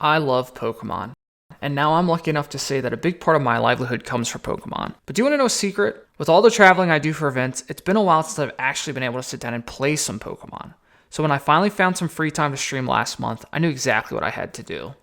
I love Pokemon. And now I'm lucky enough to say that a big part of my livelihood comes from Pokemon. But do you want to know a secret? With all the traveling I do for events, it's been a while since I've actually been able to sit down and play some Pokemon. So when I finally found some free time to stream last month, I knew exactly what I had to do.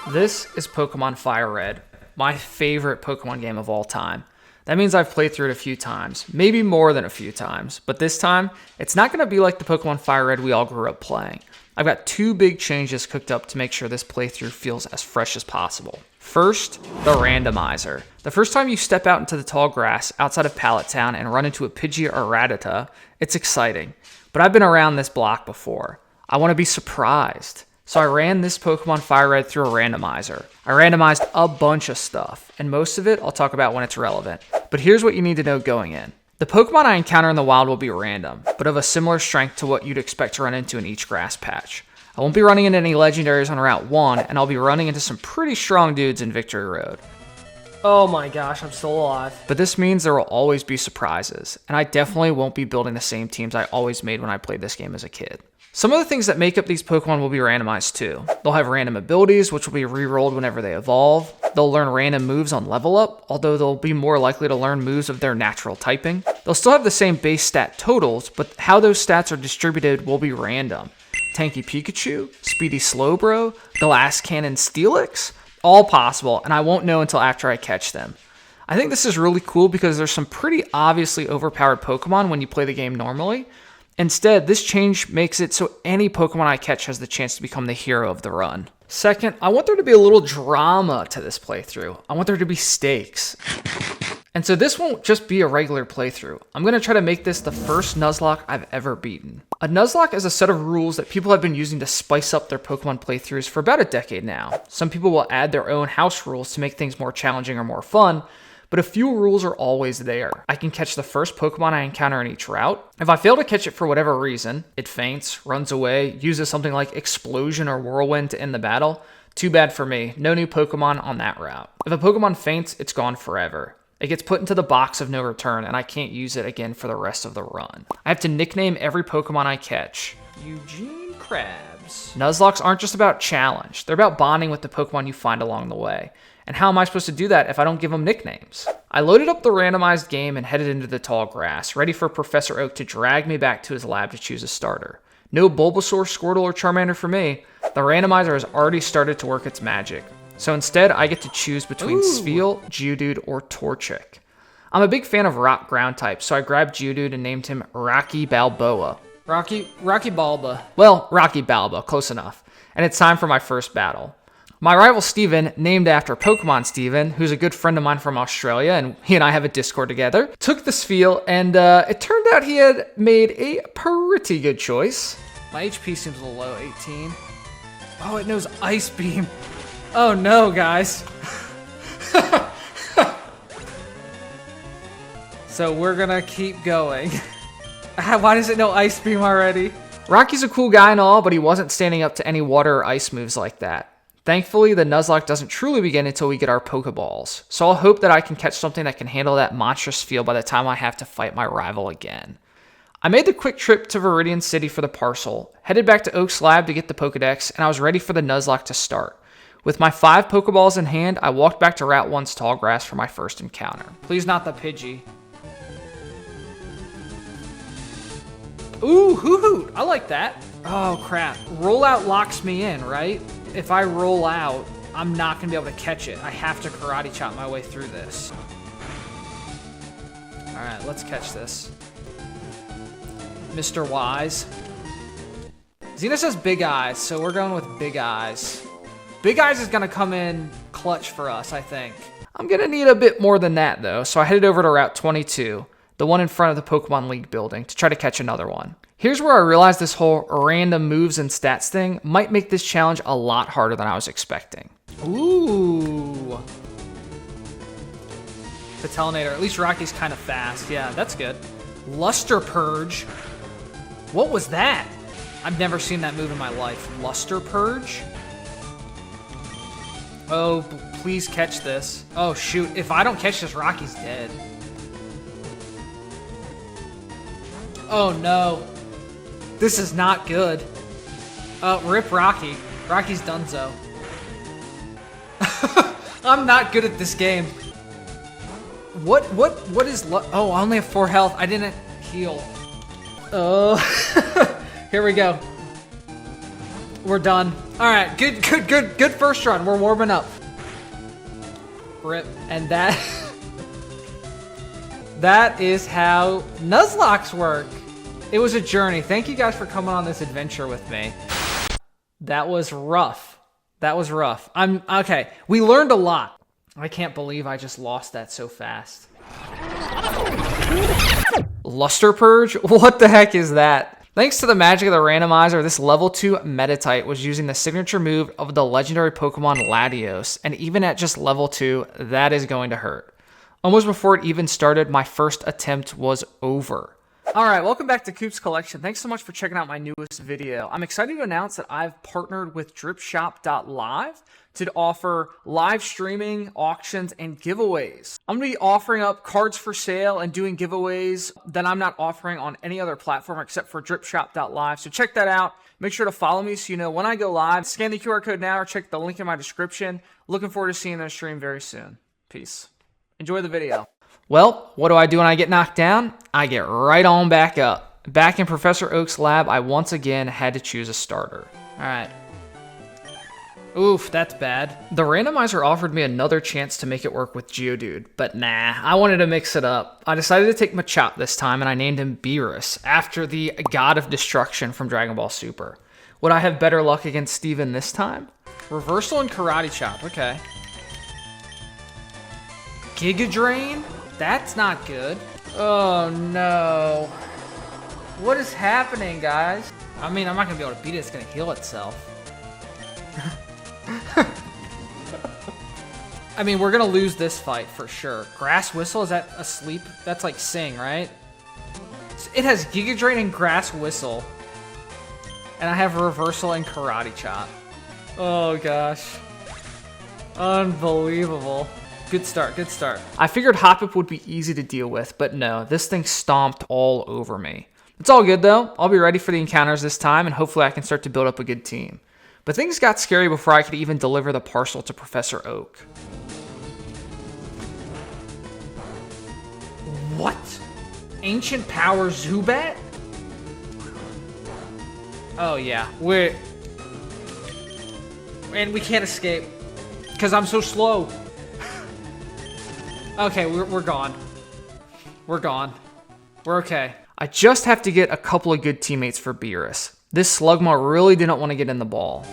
This is Pokemon Fire Red, my favorite Pokemon game of all time. That means I've played through it a few times, maybe more than a few times, but this time, it's not going to be like the Pokemon Fire Red we all grew up playing. I've got two big changes cooked up to make sure this playthrough feels as fresh as possible. First, the randomizer. The first time you step out into the tall grass outside of Pallet Town and run into a Pidgey or Rattata, it's exciting. But I've been around this block before. I want to be surprised. So I ran this Pokemon Fire Red through a randomizer. I randomized a bunch of stuff, and most of it I'll talk about when it's relevant. But here's what you need to know going in. The Pokemon I encounter in the wild will be random, but of a similar strength to what you'd expect to run into in each grass patch. I won't be running into any legendaries on Route 1, and I'll be running into some pretty strong dudes in Victory Road. Oh my gosh, I'm still alive. But this means there will always be surprises, and I definitely won't be building the same teams I always made when I played this game as a kid. Some of the things that make up these Pokemon will be randomized too. They'll have random abilities, which will be re-rolled whenever they evolve. They'll learn random moves on level up, although they'll be more likely to learn moves of their natural typing. They'll still have the same base stat totals, but how those stats are distributed will be random. Tanky Pikachu, Speedy Slowbro, Glass Cannon Steelix, all possible, and I won't know until after I catch them. I think this is really cool because there's some pretty obviously overpowered Pokemon when you play the game normally. Instead, this change makes it so any Pokemon I catch has the chance to become the hero of the run. Second, I want there to be a little drama to this playthrough. I want there to be stakes. And so this won't just be a regular playthrough. I'm going to try to make this the first Nuzlocke I've ever beaten. A Nuzlocke is a set of rules that people have been using to spice up their Pokemon playthroughs for about a decade now. Some people will add their own house rules to make things more challenging or more fun, but a few rules are always there. I can catch the first Pokemon I encounter in each route. If I fail to catch it for whatever reason, it faints, runs away, uses something like Explosion or Whirlwind to end the battle, too bad for me, no new Pokemon on that route. If a Pokemon faints, it's gone forever. It gets put into the box of no return, and I can't use it again for the rest of the run. I have to nickname every Pokemon I catch. Eugene Krabs. Nuzlocks aren't just about challenge, they're about bonding with the Pokemon you find along the way. And how am I supposed to do that if I don't give them nicknames? I loaded up the randomized game and headed into the tall grass, ready for Professor Oak to drag me back to his lab to choose a starter. No Bulbasaur, Squirtle, or Charmander for me. The randomizer has already started to work its magic. So instead, I get to choose between Spheal, Geodude, or Torchic. I'm a big fan of rock ground types, so I grabbed Geodude and named him Rocky Balboa. Rocky Balba. Well, Rocky Balboa, close enough. And it's time for my first battle. My rival Steven, named after Pokemon Steven, who's a good friend of mine from Australia, and he and I have a Discord together, took the Spheal, and it turned out he had made a pretty good choice. My HP seems a little low, 18. Oh, it knows Ice Beam. Oh no, guys. So we're gonna keep going. Why does it know Ice Beam already? Rocky's a cool guy and all, but he wasn't standing up to any water or ice moves like that. Thankfully, the Nuzlocke doesn't truly begin until we get our Pokeballs, so I'll hope that I can catch something that can handle that monstrous field by the time I have to fight my rival again. I made the quick trip to Viridian City for the parcel, headed back to Oak's lab to get the Pokedex, and I was ready for the Nuzlocke to start. With my 5 Pokeballs in hand, I walked back to Route 1's tall grass for my first encounter. Please not the Pidgey. Ooh, hoo-hoo! I like that. Oh crap. Rollout locks me in, right? If I roll out, I'm not going to be able to catch it. I have to karate chop my way through this. Alright, let's catch this. Mr. Wise. Xena says Big Eyes, so we're going with Big Eyes. Big Eyes is going to come in clutch for us, I think. I'm going to need a bit more than that, though, so I headed over to Route 22, the one in front of the Pokemon League building, to try to catch another one. Here's where I realized this whole random moves and stats thing might make this challenge a lot harder than I was expecting. Ooh. Patelinator. At least Rocky's kind of fast. Yeah, that's good. Luster Purge. What was that? I've never seen that move in my life. Luster Purge? Oh, please catch this. Oh, shoot. If I don't catch this, Rocky's dead. Oh, no. This is not good. Rip Rocky. Rocky's donezo. I'm not good at this game. What is oh, I only have 4 health. I didn't heal. Oh. Here we go. We're done. All right, good first run. We're warming up. Rip. And that that is how Nuzlocks work. It was a journey. Thank you guys for coming on this adventure with me. That was rough. That was rough. Okay. We learned a lot. I can't believe I just lost that so fast. Luster Purge? What the heck is that? Thanks to the magic of the randomizer, this level 2 Metatite was using the signature move of the legendary Pokemon Latios, and even at just level 2, that is going to hurt. Almost before it even started, my first attempt was over. Alright, welcome back to Coop's Collection. Thanks so much for checking out my newest video. I'm excited to announce that I've partnered with dripshop.live to offer live streaming, auctions, and giveaways. I'm going to be offering up cards for sale and doing giveaways that I'm not offering on any other platform except for dripshop.live. So check that out. Make sure to follow me so you know when I go live. Scan the QR code now or check the link in my description. Looking forward to seeing you on the stream very soon. Peace. Enjoy the video. Well, what do I do when I get knocked down? I get right on back up. Back in Professor Oak's lab, I once again had to choose a starter. All right. Oof, that's bad. The randomizer offered me another chance to make it work with Geodude, but nah, I wanted to mix it up. I decided to take Machop this time, and I named him Beerus, after the God of Destruction from Dragon Ball Super. Would I have better luck against Steven this time? Reversal and Karate Chop, okay. Giga Drain? That's not good. Oh no. What is happening, guys? I mean, I'm not gonna be able to beat it. It's gonna heal itself. I mean, we're gonna lose this fight for sure. Grass Whistle, is that asleep? That's like Sing, right? It has Giga Drain and Grass Whistle. And I have Reversal and Karate Chop. Oh gosh. Unbelievable. Good start, good start. I figured Hoppip would be easy to deal with, but no, this thing stomped all over me. It's all good though. I'll be ready for the encounters this time, and hopefully I can start to build up a good team. But things got scary before I could even deliver the parcel to Professor Oak. What? Ancient Power Zubat? Oh yeah, and we can't escape, because I'm so slow. Okay, we're gone. We're gone. We're okay. I just have to get a couple of good teammates for Beerus. This Slugma really didn't want to get in the ball.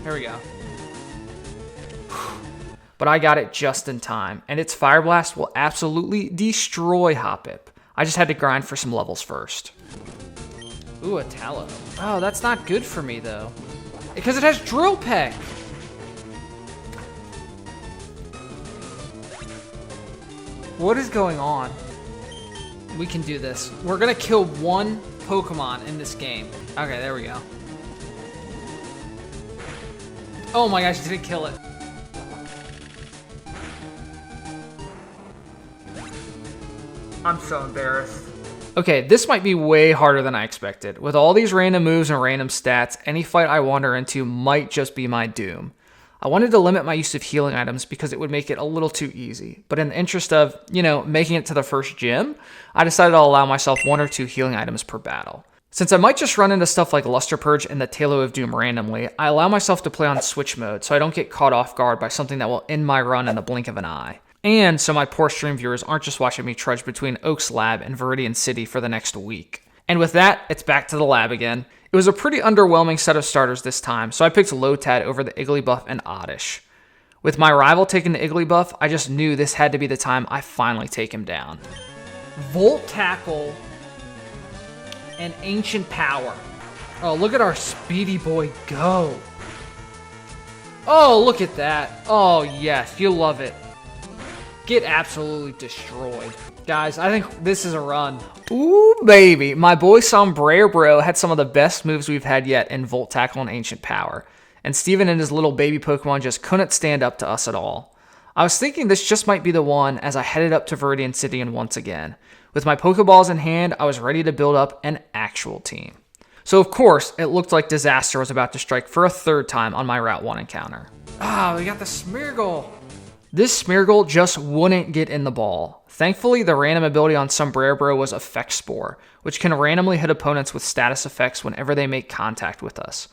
Here we go. But I got it just in time, and its Fire Blast will absolutely destroy Hoppip. I just had to grind for some levels first. Ooh, a Tallow. Oh, that's not good for me, though. Because it has Drill Peck. What is going on? We can do this. We're gonna kill one Pokemon in this game. Okay, there we go. Oh my gosh, didn't kill it. I'm so embarrassed. Okay, this might be way harder than I expected. With all these random moves and random stats, any fight I wander into might just be my doom. I wanted to limit my use of healing items because it would make it a little too easy. But in the interest of, making it to the first gym, I decided I'll allow myself 1 or 2 healing items per battle. Since I might just run into stuff like Luster Purge and the Taillow of Doom randomly, I allow myself to play on switch mode so I don't get caught off guard by something that will end my run in the blink of an eye. And so my poor stream viewers aren't just watching me trudge between Oak's Lab and Viridian City for the next week. And with that, it's back to the lab again. It was a pretty underwhelming set of starters this time, so I picked Lotad over the Igglybuff and Oddish. With my rival taking the Igglybuff, I just knew this had to be the time I finally take him down. Volt Tackle and Ancient Power. Oh, look at our speedy boy go. Oh, look at that. Oh, yes, you love it. Get absolutely destroyed. Guys, I think this is a run. Ooh, baby. My boy Sombrero had some of the best moves we've had yet in Volt Tackle and Ancient Power. And Steven and his little baby Pokemon just couldn't stand up to us at all. I was thinking this just might be the one as I headed up to Viridian City and once again. With my Pokeballs in hand, I was ready to build up an actual team. So of course, it looked like disaster was about to strike for a third time on my Route 1 encounter. Ah, we got the Smeargle. This Smeargle just wouldn't get in the ball. Thankfully, the random ability on Sombrero was Effect Spore, which can randomly hit opponents with status effects whenever they make contact with us.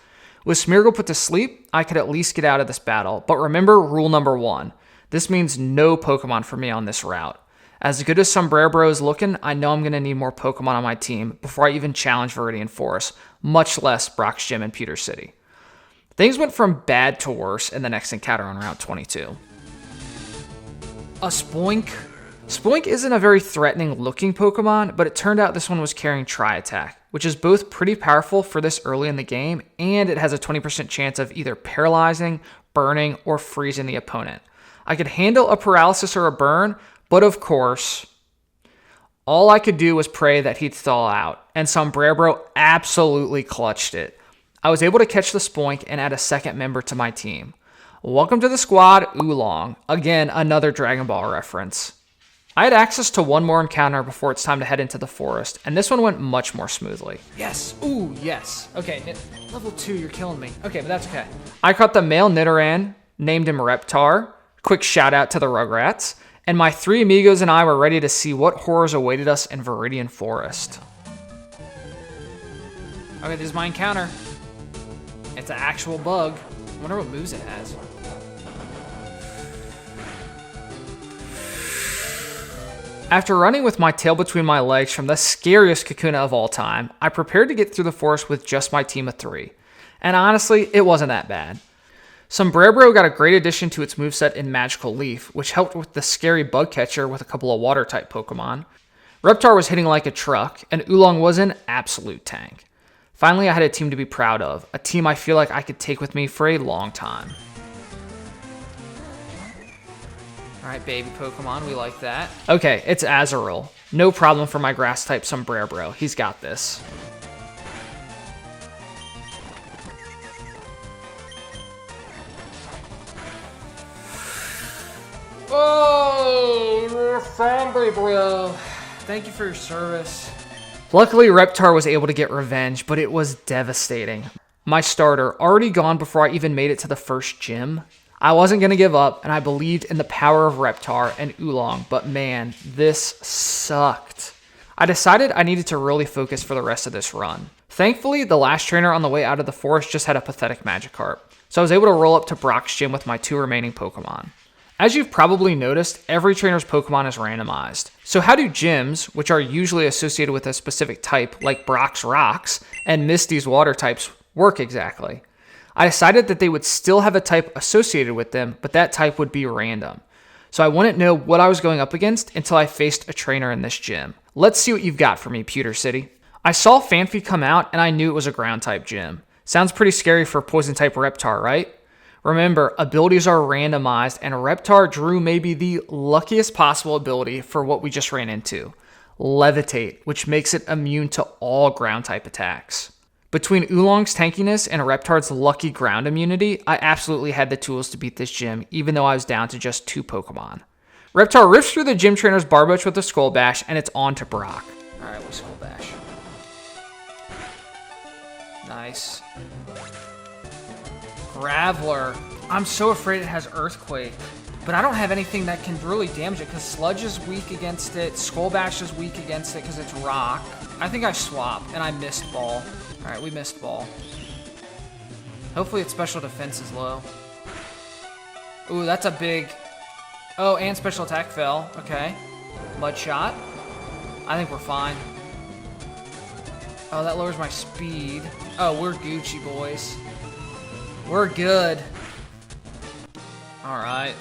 With Smeargle put to sleep, I could at least get out of this battle, but remember rule number 1. This means no Pokemon for me on this route. As good as Sombrero is looking, I know I'm going to need more Pokemon on my team before I even challenge Viridian Forest, much less Brock's Gym and Pewter City. Things went from bad to worse in the next encounter on Route 22. A Spoink? Spoink isn't a very threatening looking Pokemon, but it turned out this one was carrying Tri-Attack, which is both pretty powerful for this early in the game, and it has a 20% chance of either paralyzing, burning, or freezing the opponent. I could handle a paralysis or a burn, but of course, all I could do was pray that he'd thaw out, and Sombrero absolutely clutched it. I was able to catch the Spoink and add a second member to my team. Welcome to the squad, Oolong. Again, another Dragon Ball reference. I had access to one more encounter before it's time to head into the forest, and this one went much more smoothly. Yes. Ooh, yes. Okay, level 2, you're killing me. Okay, but that's okay. I caught the male Nidoran, named him Reptar. Quick shout out to the Rugrats. And my 3 amigos and I were ready to see what horrors awaited us in Viridian Forest. Okay, this is my encounter. It's an actual bug. I wonder what moves it has. After running with my tail between my legs from the scariest Kakuna of all time, I prepared to get through the forest with just my team of 3. And honestly, it wasn't that bad. Sombrero got a great addition to its moveset in Magical Leaf, which helped with the scary bug catcher with a couple of water-type Pokemon. Reptar was hitting like a truck, and Oolong was an absolute tank. Finally, I had a team to be proud of, a team I feel like I could take with me for a long time. Alright, baby Pokemon, we like that. Okay, it's Azurill. No problem for my Grass-type Sombrero, he's got this. Oh, Sombrero. Thank you for your service. Luckily, Reptar was able to get revenge, but it was devastating. My starter, already gone before I even made it to the first gym. I wasn't going to give up, and I believed in the power of Reptar and Oolong, but man, this sucked. I decided I needed to really focus for the rest of this run. Thankfully, the last trainer on the way out of the forest just had a pathetic Magikarp, so I was able to roll up to Brock's Gym with my 2 remaining Pokemon. As you've probably noticed, every trainer's Pokemon is randomized. So how do gyms, which are usually associated with a specific type, like Brock's Rocks and Misty's Water types, work exactly? I decided that they would still have a type associated with them, but that type would be random. So I wouldn't know what I was going up against until I faced a trainer in this gym. Let's see what you've got for me, Pewter City. I saw Fanfi come out and I knew it was a ground type gym. Sounds pretty scary for poison type Reptar, right? Remember, abilities are randomized, and Reptar drew maybe the luckiest possible ability for what we just ran into. Levitate, which makes it immune to all ground-type attacks. Between Oolong's tankiness and Reptar's lucky ground immunity, I absolutely had the tools to beat this gym, even though I was down to just 2 Pokemon. Reptar rips through the gym trainer's Barboach with a Skull Bash, and it's on to Brock. Alright, we'll Skull Bash. Nice. Graveler. I'm so afraid it has Earthquake. But I don't have anything that can really damage it, because Sludge is weak against it, Skull Bash is weak against it because it's Rock. I think I swapped, and I missed Ball. Alright, we missed Ball. Hopefully its special defense is low. Ooh, that's a big... Oh, and special attack fell. Okay. Mud Shot. I think we're fine. Oh, that lowers my speed. Oh, we're Gucci, boys. We're good. Alright.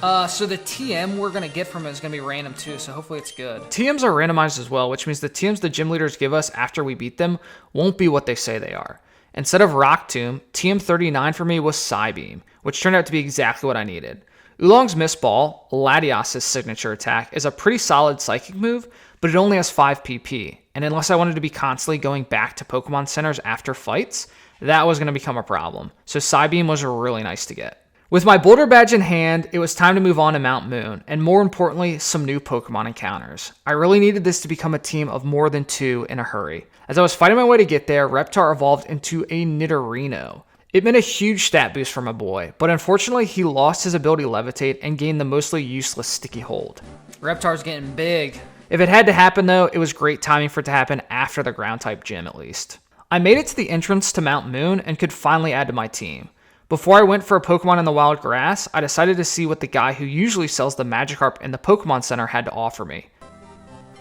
So the TM we're going to get from it is going to be random too, so hopefully it's good. TMs are randomized as well, which means the TMs the gym leaders give us after we beat them won't be what they say they are. Instead of Rock Tomb, TM 39 for me was Psybeam, which turned out to be exactly what I needed. Oolong's Miss Ball, Latios' signature attack, is a pretty solid psychic move, but it only has 5 PP, and unless I wanted to be constantly going back to Pokemon centers after fights, that was going to become a problem, so Psybeam was really nice to get. With my Boulder Badge in hand, it was time to move on to Mount Moon, and more importantly, some new Pokemon encounters. I really needed this to become a team of more than 2 in a hurry. As I was fighting my way to get there, Reptar evolved into a Nidorino. It meant a huge stat boost for my boy, but unfortunately he lost his ability Levitate and gained the mostly useless Sticky Hold. Reptar's getting big. If it had to happen though, it was great timing for it to happen after the ground type gym at least. I made it to the entrance to Mount Moon and could finally add to my team. Before I went for a Pokemon in the wild grass, I decided to see what the guy who usually sells the Magikarp in the Pokemon Center had to offer me.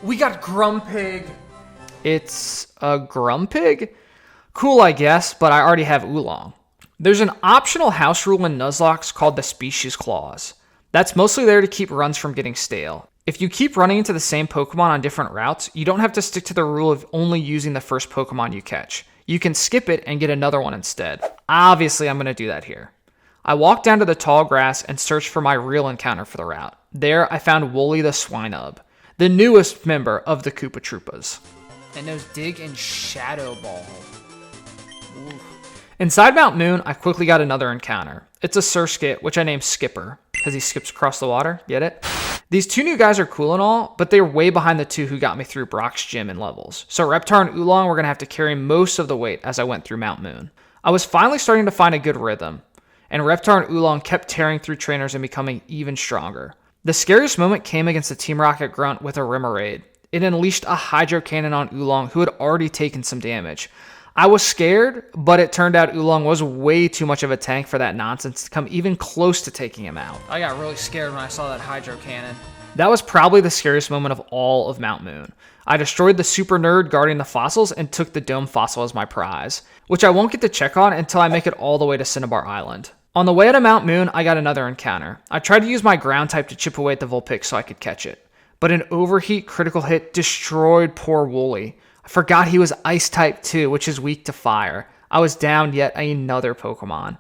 We got Grumpig. It's a Grumpig? Cool, I guess, but I already have Oolong. There's an optional house rule in Nuzlocke called the Species Clause. That's mostly there to keep runs from getting stale. If you keep running into the same Pokemon on different routes, you don't have to stick to the rule of only using the first Pokemon you catch. You can skip it and get another one instead. Obviously, I'm going to do that here. I walked down to the tall grass and searched for my real encounter for the route. There, I found Wooly the Swinub, the newest member of the Koopa Troopas. And those Dig and Shadow Ball. Ooh. Inside Mount Moon, I quickly got another encounter. It's a Surskit, which I named Skipper, because he skips across the water, get it? These 2 new guys are cool and all, but they're way behind the 2 who got me through Brock's gym in levels. So Reptar and Oolong were going to have to carry most of the weight as I went through Mount Moon. I was finally starting to find a good rhythm, and Reptar and Oolong kept tearing through trainers and becoming even stronger. The scariest moment came against the Team Rocket Grunt with a Remoraid. It unleashed a Hydro Cannon on Oolong, who had already taken some damage. I was scared, but it turned out Oolong was way too much of a tank for that nonsense to come even close to taking him out. I got really scared when I saw that Hydro Cannon. That was probably the scariest moment of all of Mount Moon. I destroyed the super nerd guarding the fossils and took the dome fossil as my prize, which I won't get to check on until I make it all the way to Cinnabar Island. On the way to Mount Moon, I got another encounter. I tried to use my ground type to chip away at the Vulpix so I could catch it, but an overheat critical hit destroyed poor Wooly. I forgot he was ice type too, which is weak to fire. I was down yet another Pokemon.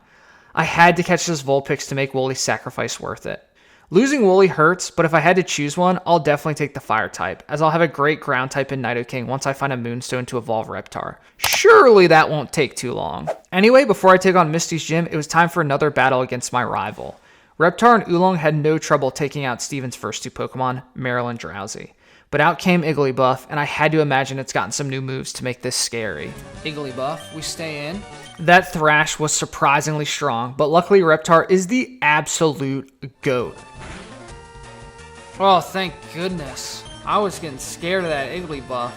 I had to catch this Vulpix to make Wooly's sacrifice worth it. Losing Wooly hurts, but if I had to choose one, I'll definitely take the fire type, as I'll have a great ground type in Nidoking once I find a Moonstone to evolve Reptar. Surely that won't take too long. Anyway, before I take on Misty's gym, it was time for another battle against my rival. Reptar and Oolong had no trouble taking out Steven's first 2 Pokemon, Meryl and Drowsy. But out came Igglybuff, and I had to imagine it's gotten some new moves to make this scary. Igglybuff, we stay in. That Thrash was surprisingly strong, but luckily Reptar is the absolute GOAT. Oh, thank goodness. I was getting scared of that Igglybuff.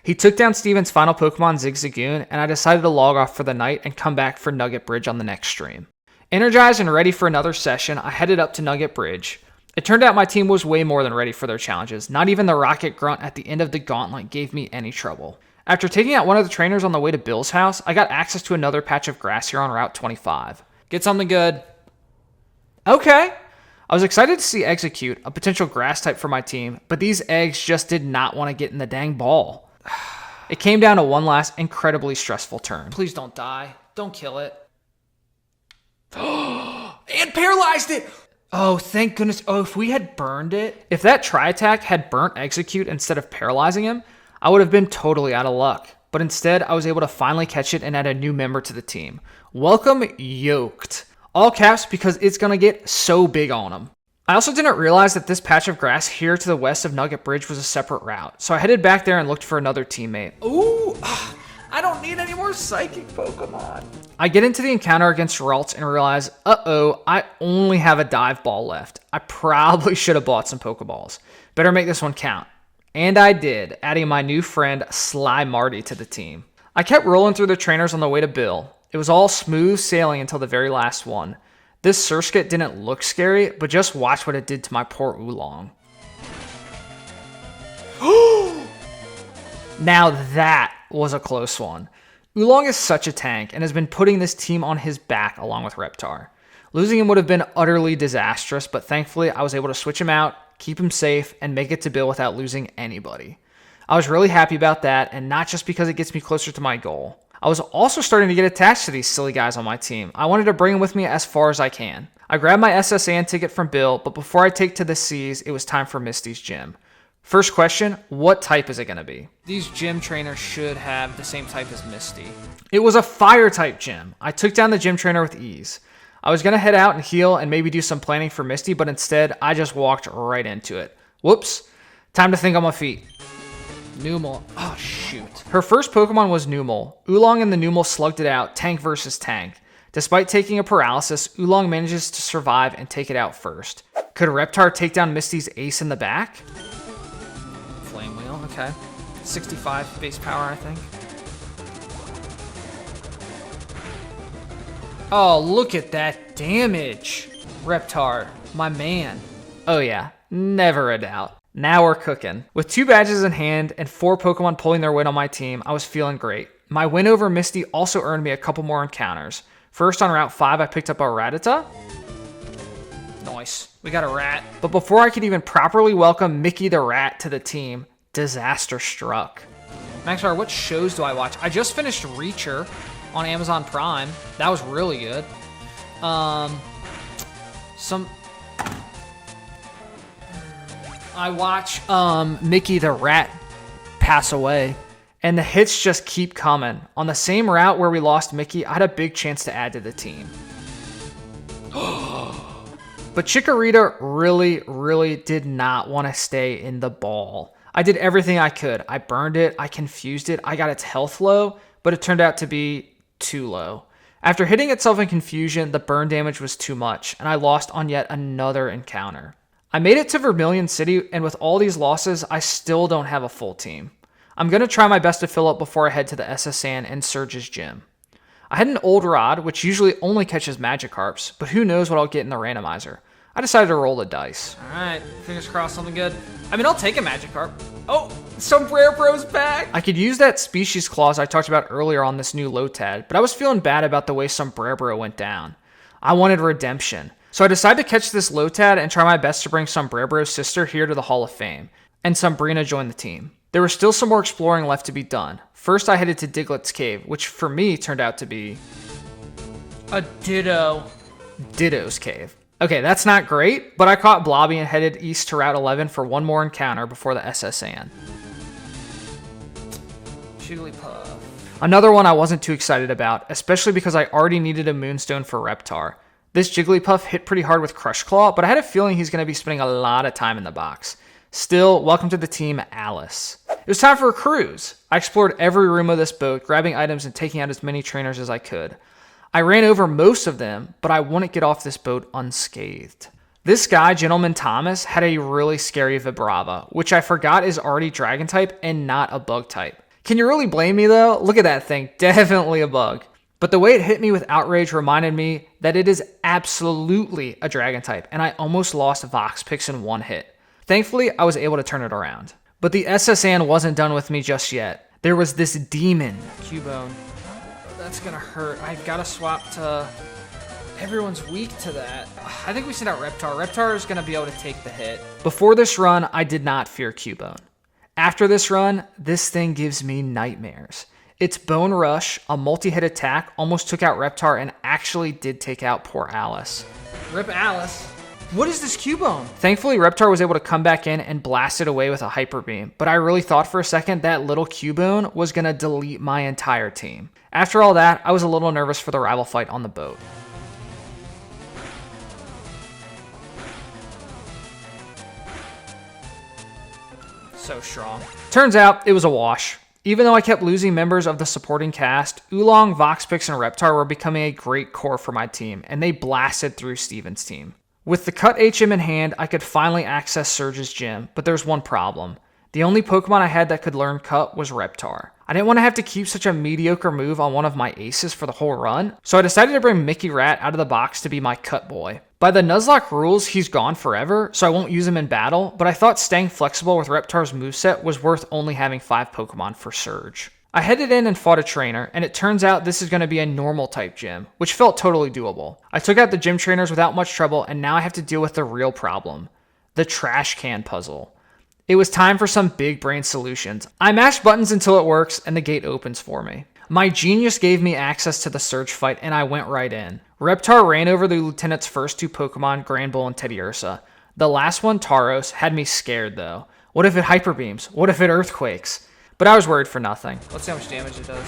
He took down Steven's final Pokemon, Zigzagoon, and I decided to log off for the night and come back for Nugget Bridge on the next stream. Energized and ready for another session, I headed up to Nugget Bridge. It turned out my team was way more than ready for their challenges. Not even the Rocket Grunt at the end of the gauntlet gave me any trouble. After taking out one of the trainers on the way to Bill's house, I got access to another patch of grass here on Route 25. Get something good. Okay. I was excited to see Execute, a potential grass type for my team, but these eggs just did not want to get in the dang ball. It came down to one last incredibly stressful turn. Please don't die. Don't kill it. And paralyzed it! Oh, thank goodness. Oh, if we had burned it. If that Tri-Attack had burnt Execute instead of paralyzing him, I would have been totally out of luck. But instead, I was able to finally catch it and add a new member to the team. Welcome, Yoked. All caps because it's going to get so big on him. I also didn't realize that this patch of grass here to the west of Nugget Bridge was a separate route. So I headed back there and looked for another teammate. Ooh, I don't need any more Psychic Pokemon. I get into the encounter against Ralts and realize, uh-oh, I only have a Dive Ball left. I probably should have bought some Pokeballs. Better make this one count. And I did, adding my new friend Sly Marty to the team. I kept rolling through the trainers on the way to Bill. It was all smooth sailing until the very last one. This Surskit didn't look scary, but just watch what it did to my poor Oolong. Now that was a close one. Oolong is such a tank and has been putting this team on his back along with Reptar. Losing him would have been utterly disastrous, but thankfully I was able to switch him out, keep him safe, and make it to Bill without losing anybody. I was really happy about that, and not just because it gets me closer to my goal. I was also starting to get attached to these silly guys on my team. I wanted to bring them with me as far as I can. I grabbed my SSAN ticket from Bill, but before I take to the seas, it was time for Misty's gym. First question, what type is it going to be? These gym trainers should have the same type as Misty. It was a fire type gym. I took down the gym trainer with ease. I was going to head out and heal and maybe do some planning for Misty, but instead I just walked right into it. Whoops. Time to think on my feet. Numel. Oh, shoot. Her first Pokemon was Numel. Oolong and the Numel slugged it out, tank versus tank. Despite taking a paralysis, Oolong manages to survive and take it out first. Could Reptar take down Misty's ace in the back? Flame Wheel, okay. 65 base power, I think. Oh, look at that damage. Reptar, my man. Oh yeah, never a doubt. Now we're cooking. With 2 badges in hand and 4 Pokemon pulling their weight on my team, I was feeling great. My win over Misty also earned me a couple more encounters. First on Route 5, I picked up a Rattata. Nice. We got a rat. But before I could even properly welcome Mickey the Rat to the team, disaster struck. Maxar, what shows do I watch? I just finished Reacher on Amazon Prime. That was really good. I watch Mickey the Rat pass away, and the hits just keep coming. On the same route where we lost Mickey, I had a big chance to add to the team. But Chikorita really did not want to stay in the ball. I did everything I could. I burned it, I confused it, I got its health low, but it turned out to be too low. After hitting itself in confusion, the burn damage was too much, and I lost on yet another encounter. I made it to Vermilion City, and with all these losses, I still don't have a full team. I'm going to try my best to fill up before I head to the SSN and Surge's gym. I had an old rod, which usually only catches Magikarps, but who knows what I'll get in the randomizer. I decided to roll the dice. Alright, fingers crossed, something good. I mean, I'll take a Magikarp. Oh, Sombrero's back! I could use that species clause I talked about earlier on this new Lotad, but I was feeling bad about the way Sombrero went down. I wanted redemption. So I decided to catch this Lotad and try my best to bring Sombrero's sister here to the Hall of Fame, and Sabrina joined the team. There was still some more exploring left to be done. First, I headed to Diglett's Cave, which for me turned out to be a Ditto. Ditto's Cave. Okay, that's not great, but I caught Blobby and headed east to Route 11 for one more encounter before the SSN. Jigglypuff. Another one I wasn't too excited about, especially because I already needed a Moonstone for Reptar. This Jigglypuff hit pretty hard with Crush Claw, but I had a feeling he's going to be spending a lot of time in the box. Still, welcome to the team, Alice. It was time for a cruise. I explored every room of this boat, grabbing items and taking out as many trainers as I could. I ran over most of them, but I wouldn't get off this boat unscathed. This guy, Gentleman Thomas, had a really scary Vibrava, which I forgot is already Dragon type and not a bug type. Can you really blame me though? Look at that thing, definitely a bug. But the way it hit me with outrage reminded me that it is absolutely a Dragon type, and I almost lost Vox Picks in one hit. Thankfully, I was able to turn it around. But the SSN wasn't done with me just yet. There was this demon. Cubone. That's gonna hurt. I've gotta swap to... Everyone's weak to that. I think we send out Reptar. Reptar is gonna be able to take the hit. Before this run, I did not fear Cubone. After this run, this thing gives me nightmares. Its Bone Rush, a multi-hit attack, almost took out Reptar and actually did take out poor Alice. Rip Alice. What is this Cubone? Thankfully, Reptar was able to come back in and blast it away with a Hyper Beam, but I really thought for a second that little Cubone was gonna delete my entire team. After all that, I was a little nervous for the rival fight on the boat. So strong. Turns out, it was a wash. Even though I kept losing members of the supporting cast, Oolong, Voxpix, and Reptar were becoming a great core for my team, and they blasted through Steven's team. With the cut HM in hand, I could finally access Surge's gym, but there's one problem. The only Pokemon I had that could learn Cut was Reptar. I didn't want to have to keep such a mediocre move on one of my aces for the whole run, so I decided to bring Mickey Rat out of the box to be my Cut boy. By the Nuzlocke rules, he's gone forever, so I won't use him in battle, but I thought staying flexible with Reptar's moveset was worth only having 5 Pokemon for Surge. I headed in and fought a trainer, and it turns out this is going to be a normal type gym, which felt totally doable. I took out the gym trainers without much trouble, and now I have to deal with the real problem. The trash can puzzle. It was time for some big brain solutions. I mash buttons until it works, and the gate opens for me. My genius gave me access to the Surge fight, and I went right in. Reptar ran over the Lieutenant's first 2 Pokemon, Granbull and Teddiursa. The last one, Tauros, had me scared though. What if it Hyper Beams? What if it Earthquakes? But I was worried for nothing. Let's see how much damage it does.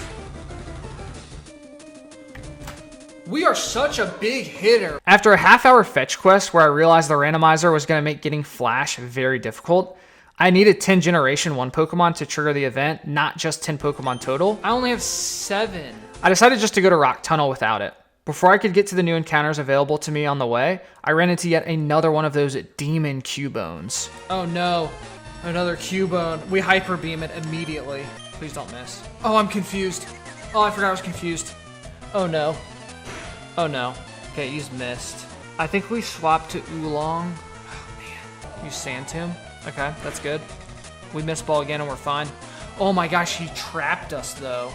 We are such a big hitter. After a half-hour fetch quest where I realized the randomizer was going to make getting Flash very difficult, I needed 10 Generation 1 Pokemon to trigger the event, not just 10 Pokemon total. I only have 7. I decided just to go to Rock Tunnel without it. Before I could get to the new encounters available to me on the way, I ran into yet another one of those demon Cubones. Oh no, another Cubone. We Hyper Beam it immediately. Please don't miss. Oh, I'm confused. Oh, I forgot I was confused. Oh no. Oh no. Okay, he's missed. I think we swapped to Oolong. Oh man. Use Sand Tomb. Okay, that's good. We missed ball again and we're fine. Oh my gosh, he trapped us though.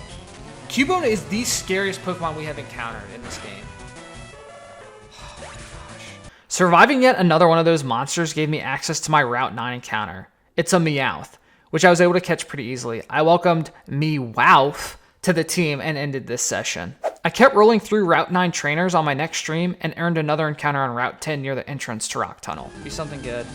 Cubone is the scariest Pokemon we have encountered in this game. Oh my gosh. Surviving yet another one of those monsters gave me access to my Route 9 encounter. It's a Meowth, which I was able to catch pretty easily. I welcomed Meowth to the team and ended this session. I kept rolling through Route 9 trainers on my next stream and earned another encounter on Route 10 near the entrance to Rock Tunnel. Be something good.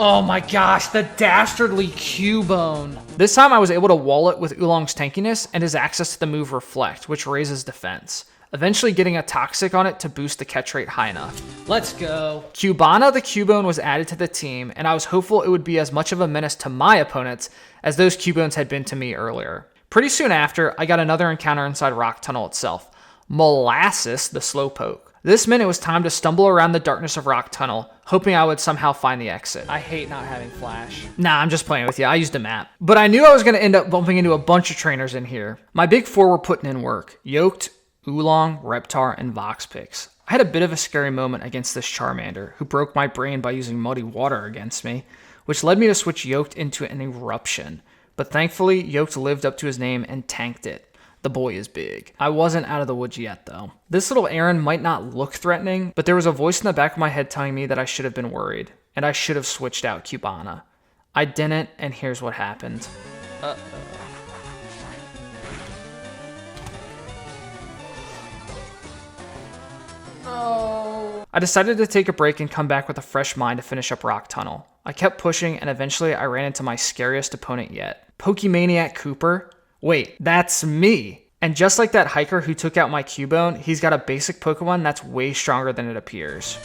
Oh my gosh, the dastardly Cubone. This time I was able to wall it with Oolong's tankiness and his access to the move Reflect, which raises defense, eventually getting a Toxic on it to boost the catch rate high enough. Let's go. Cubana the Cubone was added to the team, and I was hopeful it would be as much of a menace to my opponents as those Cubones had been to me earlier. Pretty soon after, I got another encounter inside Rock Tunnel itself, Molasses the Slowpoke. This meant it was time to stumble around the darkness of Rock Tunnel, hoping I would somehow find the exit. I hate not having Flash. Nah, I'm just playing with you. I used a map. But I knew I was going to end up bumping into a bunch of trainers in here. My big four were putting in work. Yoked, Oolong, Reptar, and Voxpix. I had a bit of a scary moment against this Charmander, who broke my brain by using Muddy Water against me, which led me to switch Yoked into an Eruption. But thankfully, Yoked lived up to his name and tanked it. The boy is big. I wasn't out of the woods yet, though. This little errand might not look threatening, but there was a voice in the back of my head telling me that I should have been worried, and I should have switched out Cubana. I didn't, and here's what happened. No. I decided to take a break and come back with a fresh mind to finish up Rock Tunnel. I kept pushing, and eventually I ran into my scariest opponent yet. Pokemaniac Cooper. Wait, that's me! And just like that hiker who took out my Cubone, he's got a basic Pokemon that's way stronger than it appears.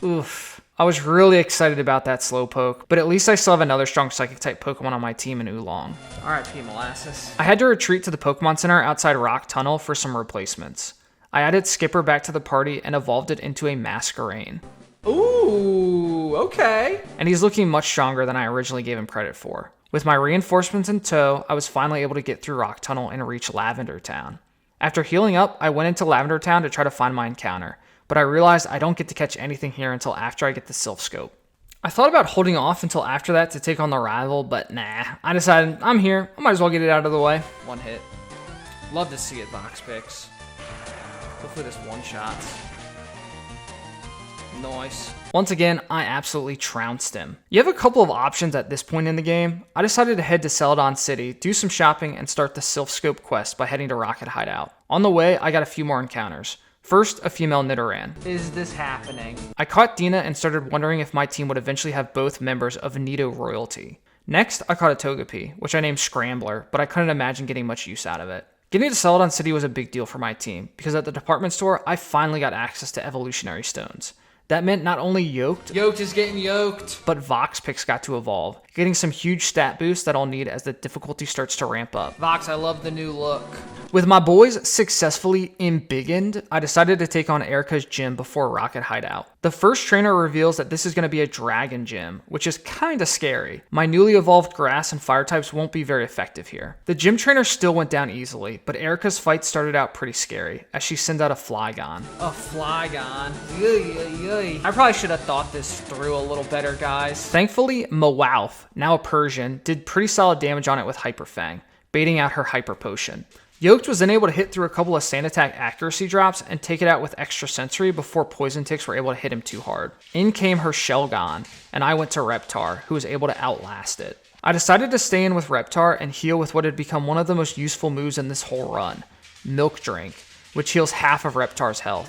Oof. I was really excited about that Slowpoke, but at least I still have another strong Psychic-type Pokemon on my team in Oolong. R.I.P. Molasses. I had to retreat to the Pokemon Center outside Rock Tunnel for some replacements. I added Skipper back to the party and evolved it into a Masquerain. Ooh, okay. And he's looking much stronger than I originally gave him credit for. With my reinforcements in tow, I was finally able to get through Rock Tunnel and reach Lavender Town. After healing up, I went into Lavender Town to try to find my encounter, but I realized I don't get to catch anything here until after I get the Silph Scope. I thought about holding off until after that to take on the rival, but nah. I decided I'm here, I might as well get it out of the way. One hit. Love to see it, Voxpix. Hopefully this one-shots. Nice. Once again, I absolutely trounced him. You have a couple of options at this point in the game. I decided to head to Celadon City, do some shopping, and start the Silph Scope quest by heading to Rocket Hideout. On the way, I got a few more encounters. First, a female Nidoran. Is this happening? I caught Dina and started wondering if my team would eventually have both members of Nido royalty. Next, I caught a Togepi, which I named Scrambler, but I couldn't imagine getting much use out of it. Getting to Celadon City was a big deal for my team, because at the department store, I finally got access to evolutionary stones. That meant not only Yoked is getting yoked, but Voxpix got to evolve, getting some huge stat boosts that I'll need as the difficulty starts to ramp up. Vox, I love the new look. With my boys successfully embiggened, I decided to take on Erika's gym before Rocket Hideout. The first trainer reveals that this is going to be a dragon gym, which is kinda scary. My newly evolved grass and fire types won't be very effective here. The gym trainer still went down easily, but Erika's fight started out pretty scary, as she sends out a Flygon. A Flygon. I probably should have thought this through a little better, guys. Thankfully, Meowth, now a Persian, did pretty solid damage on it with Hyper Fang, baiting out her Hyper Potion. Yoked was then able to hit through a couple of Sand Attack accuracy drops and take it out with Extra Sensory before Poison Ticks were able to hit him too hard. In came her Shelgon, and I went to Reptar, who was able to outlast it. I decided to stay in with Reptar and heal with what had become one of the most useful moves in this whole run, Milk Drink, which heals half of Reptar's health.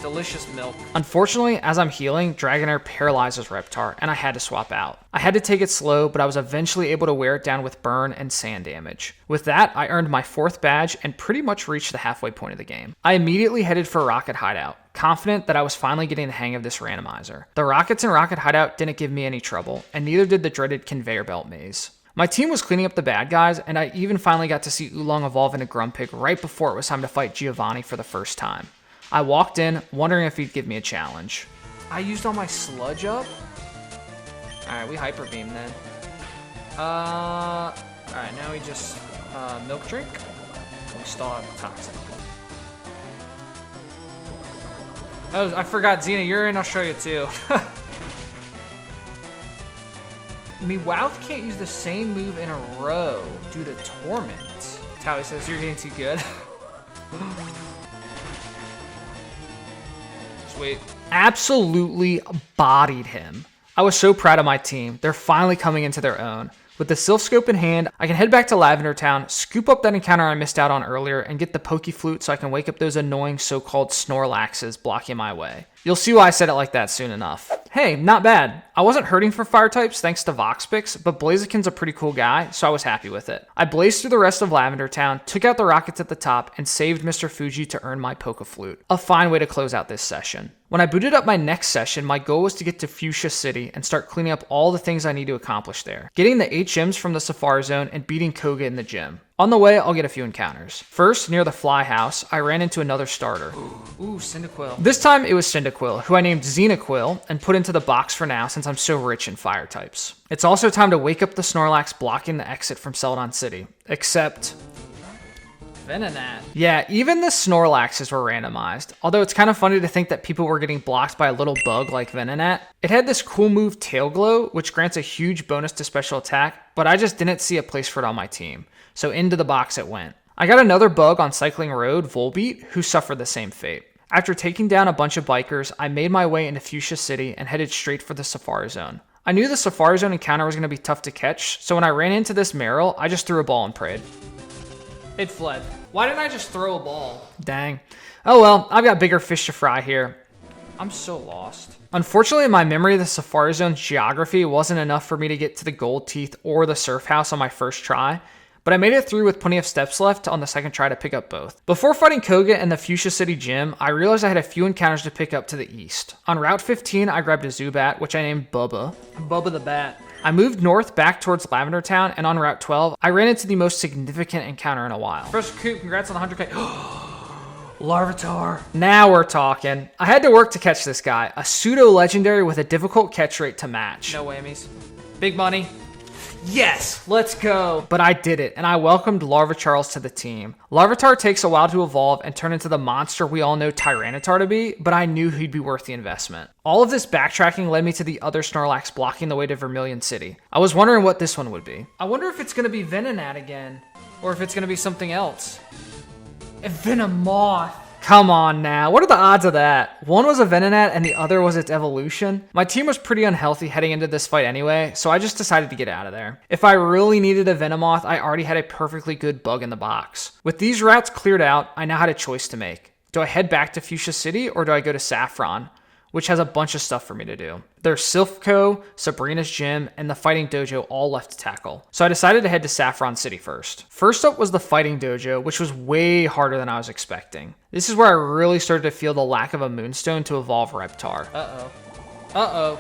delicious milk. Unfortunately, as I'm healing, Dragonair paralyzes Reptar, and I had to swap out. I had to take it slow, but I was eventually able to wear it down with burn and sand damage. With that, I earned my 4th badge and pretty much reached the halfway point of the game. I immediately headed for Rocket Hideout, confident that I was finally getting the hang of this randomizer. The rockets in Rocket Hideout didn't give me any trouble, and neither did the dreaded conveyor belt maze. My team was cleaning up the bad guys, and I even finally got to see Oolong evolve into Grumpig right before it was time to fight Giovanni for the first time. I walked in, wondering if he'd give me a challenge. I used all my sludge up? Alright, we Hyper Beam then. Alright, now we just, Milk Drink? We still have Toxic. Oh, I forgot, Xena, you're in Australia too. Meowth can't use the same move in a row due to Torment. Tally says you're getting too good. Sweet. Absolutely bodied him. I was so proud of my team. They're finally coming into their own. With the Silph Scope in hand, I can head back to Lavender Town, scoop up that encounter I missed out on earlier, and get the Poke Flute so I can wake up those annoying so-called Snorlaxes blocking my way. You'll see why I said it like that soon enough. Hey, not bad. I wasn't hurting for fire types thanks to Voxpix, but Blaziken's a pretty cool guy, so I was happy with it. I blazed through the rest of Lavender Town, took out the rockets at the top, and saved Mr. Fuji to earn my Poke Flute. A fine way to close out this session. When I booted up my next session, my goal was to get to Fuchsia City and start cleaning up all the things I need to accomplish there. Getting the HMs from the Safari Zone and beating Koga in the gym. On the way, I'll get a few encounters. First, near the Fly House, I ran into another starter. Ooh, Cyndaquil. This time, it was Cyndaquil, who I named Xenaquil and put into the box for now since I'm so rich in fire types. It's also time to wake up the Snorlax blocking the exit from Celadon City. Except... Venonat. Yeah, even the Snorlaxes were randomized, although it's kind of funny to think that people were getting blocked by a little bug like Venonat. It had this cool move Tail Glow, which grants a huge bonus to special attack, but I just didn't see a place for it on my team, so into the box it went. I got another bug on Cycling Road, Volbeat, who suffered the same fate. After taking down a bunch of bikers, I made my way into Fuchsia City and headed straight for the Safari Zone. I knew the Safari Zone encounter was going to be tough to catch, so when I ran into this Meryl, I just threw a ball and prayed. It fled. Why didn't I just throw a ball? Dang. Oh well, I've got bigger fish to fry here. I'm so lost. Unfortunately, my memory of the Safari Zone's geography wasn't enough for me to get to the Gold Teeth or the Surf House on my first try, but I made it through with plenty of steps left on the second try to pick up both. Before fighting Koga in the Fuchsia City gym, I realized I had a few encounters to pick up to the east. On Route 15, I grabbed a Zubat, which I named Bubba. Bubba the Bat. I moved north back towards Lavender Town, and on Route 12, I ran into the most significant encounter in a while. First Coop, congrats on the 100k. Larvitar. Now we're talking. I had to work to catch this guy, a pseudo-legendary with a difficult catch rate to match. No whammies. Big money. Yes, let's go. But I did it, and I welcomed Larvicharles to the team. Larvitar takes a while to evolve and turn into the monster we all know Tyranitar to be, but I knew he'd be worth the investment. All of this backtracking led me to the other Snorlax blocking the way to Vermilion City. I was wondering what this one would be. I wonder if it's going to be Venonat again, or if it's going to be something else. A Venomoth. Come on now, what are the odds of that? One was a Venonat and the other was its evolution. My team was pretty unhealthy heading into this fight anyway, so I just decided to get out of there. If I really needed a Venomoth, I already had a perfectly good bug in the box. With these routes cleared out, I now had a choice to make. Do I head back to Fuchsia City or do I go to Saffron, which has a bunch of stuff for me to do? There's Silph Co, Sabrina's gym, and the Fighting Dojo all left to tackle. So I decided to head to Saffron City first. First up was the Fighting Dojo, which was way harder than I was expecting. This is where I really started to feel the lack of a Moonstone to evolve Reptar. Uh-oh.